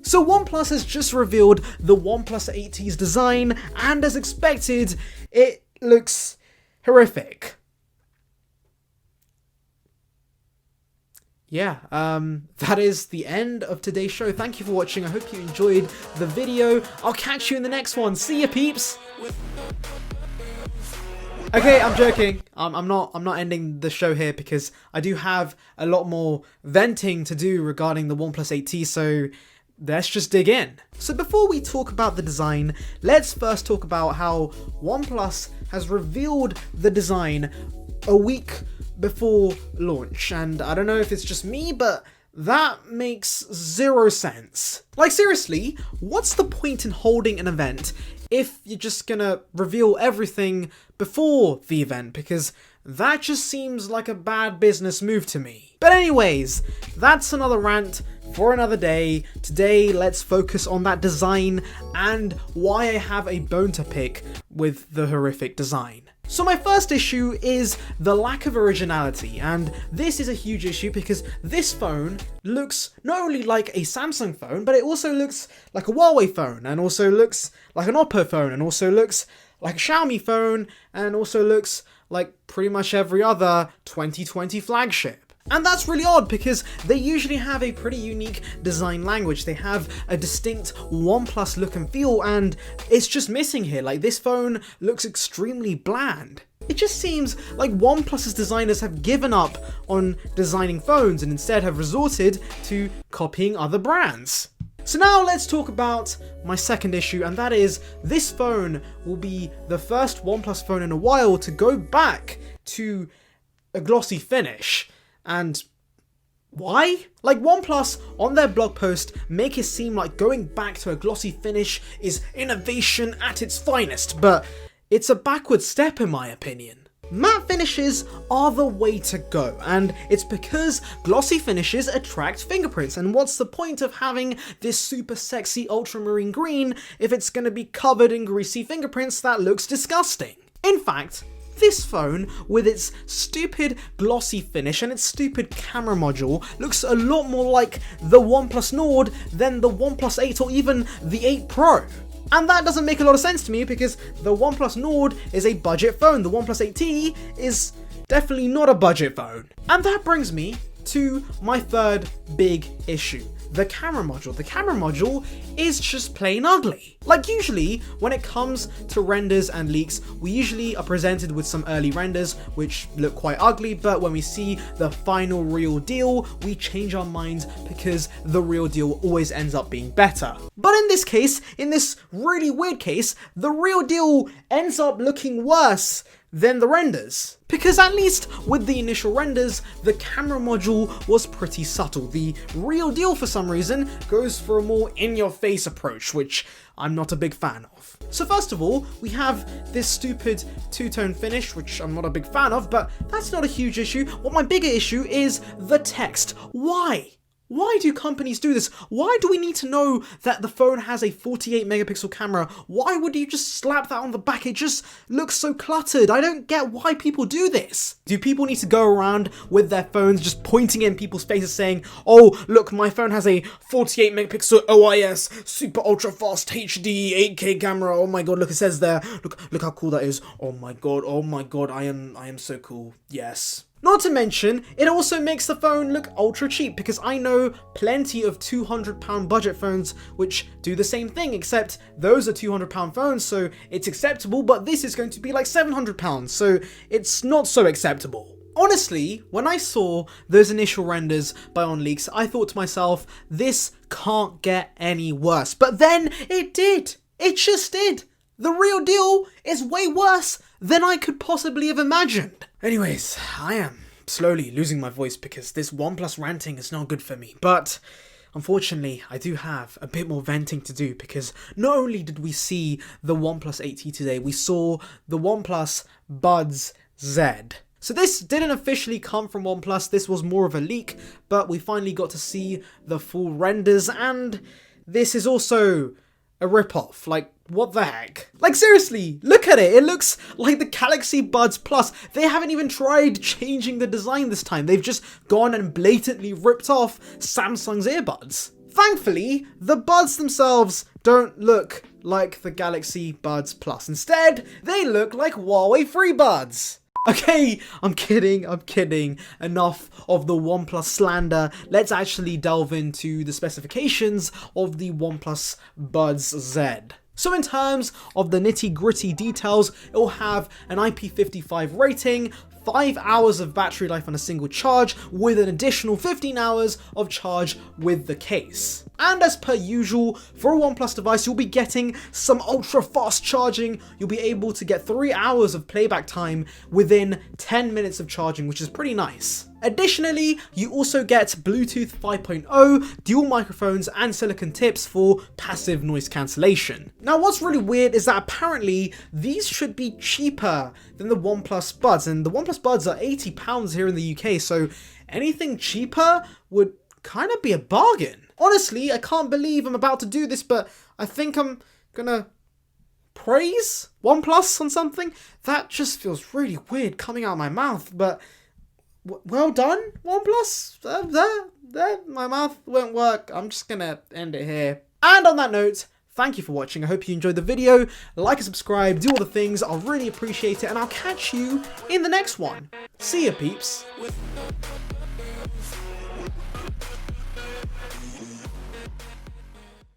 So OnePlus has just revealed the OnePlus 8T's design, and as expected, it looks horrific. Yeah, that is the end of today's show. Thank you for watching. I hope you enjoyed the video. I'll catch you in the next one. See ya, peeps! Okay, I'm joking. I'm not ending the show here because I do have a lot more venting to do regarding the OnePlus 8T, so let's just dig in. So before we talk about the design, let's first talk about how OnePlus has revealed the design a week before launch, and I don't know if it's just me, but that makes zero sense. Like seriously, what's the point in holding an event if you're just gonna reveal everything before the event? Because that just seems like a bad business move to me. But anyways, that's another rant for another day. Today, let's focus on that design and why I have a bone to pick with the horrific design. So my first issue is the lack of originality, and this is a huge issue because this phone looks not only like a Samsung phone, but it also looks like a Huawei phone, and also looks like an Oppo phone, and also looks like a Xiaomi phone, and also looks like pretty much every other 2020 flagship. And that's really odd because they usually have a pretty unique design language. They have a distinct OnePlus look and feel, and it's just missing here. Like, this phone looks extremely bland. It just seems like OnePlus's designers have given up on designing phones and instead have resorted to copying other brands. So now let's talk about my second issue, and that is this phone will be the first OnePlus phone in a while to go back to a glossy finish. And why? Like, OnePlus on their blog post make it seem like going back to a glossy finish is innovation at its finest, but it's a backward step in my opinion. Matte finishes are the way to go, and it's because glossy finishes attract fingerprints, and what's the point of having this super sexy ultramarine green if it's going to be covered in greasy fingerprints that looks disgusting? In fact, this phone, with its stupid glossy finish and its stupid camera module, looks a lot more like the OnePlus Nord than the OnePlus 8 or even the 8 Pro. And that doesn't make a lot of sense to me because the OnePlus Nord is a budget phone. The OnePlus 8T is definitely not a budget phone. And that brings me to my third big issue. The camera module. The camera module is just plain ugly. Like, usually when it comes to renders and leaks, we usually are presented with some early renders which look quite ugly, but when we see the final real deal, we change our minds because the real deal always ends up being better. But in this case, in this really weird case, the real deal ends up looking worse than the renders. Because at least with the initial renders, the camera module was pretty subtle. The real deal, for some reason, goes for a more in-your-face approach, which I'm not a big fan of. So first of all, we have this stupid two-tone finish, which I'm not a big fan of, but that's not a huge issue. What my bigger issue is the text. Why? Why do companies do this? Why do we need to know that the phone has a 48 megapixel camera? Why would you just slap that on the back? It just looks so cluttered. I don't get why people do this. Do people need to go around with their phones just pointing in people's faces saying, oh, look, my phone has a 48 megapixel OIS, super ultra fast HD 8K camera. Oh my god, look, it says there. Look how cool that is. Oh my god, I am so cool. Yes. Not to mention, it also makes the phone look ultra cheap because I know plenty of £200 budget phones which do the same thing, except those are £200 phones, so it's acceptable, but this is going to be like £700, so it's not so acceptable. Honestly, when I saw those initial renders by OnLeaks, I thought to myself, this can't get any worse. But then it did. It just did. The real deal is way worse than I could possibly have imagined. Anyways, I am slowly losing my voice because this OnePlus ranting is not good for me. But unfortunately, I do have a bit more venting to do because not only did we see the OnePlus 8T today, we saw the OnePlus Buds Z. So this didn't officially come from OnePlus, this was more of a leak, but we finally got to see the full renders, and this is also a rip-off. Like, what the heck? Like, seriously, look at it. It looks like the Galaxy Buds Plus. They haven't even tried changing the design this time. They've just gone and blatantly ripped off Samsung's earbuds. Thankfully, the buds themselves don't look like the Galaxy Buds Plus. Instead, they look like Huawei FreeBuds. Okay, I'm kidding. Enough of the OnePlus slander. Let's actually delve into the specifications of the OnePlus Buds Z. So in terms of the nitty-gritty details, it will have an IP55 rating, 5 hours of battery life on a single charge, with an additional 15 hours of charge with the case. And as per usual, for a OnePlus device, you'll be getting some ultra fast charging. You'll be able to get 3 hours of playback time within 10 minutes of charging, which is pretty nice. Additionally, you also get Bluetooth 5.0, dual microphones, and silicone tips for passive noise cancellation. Now, what's really weird is that apparently these should be cheaper than the OnePlus Buds, and the OnePlus Buds are £80 here in the UK, so anything cheaper would kind of be a bargain. Honestly, I can't believe I'm about to do this, but I think I'm gonna praise OnePlus on something. That just feels really weird coming out of my mouth, but well done, OnePlus. My mouth won't work. I'm just gonna end it here. And on that note, thank you for watching. I hope you enjoyed the video. Like and subscribe, do all the things. I'll really appreciate it, and I'll catch you in the next one. See ya, peeps.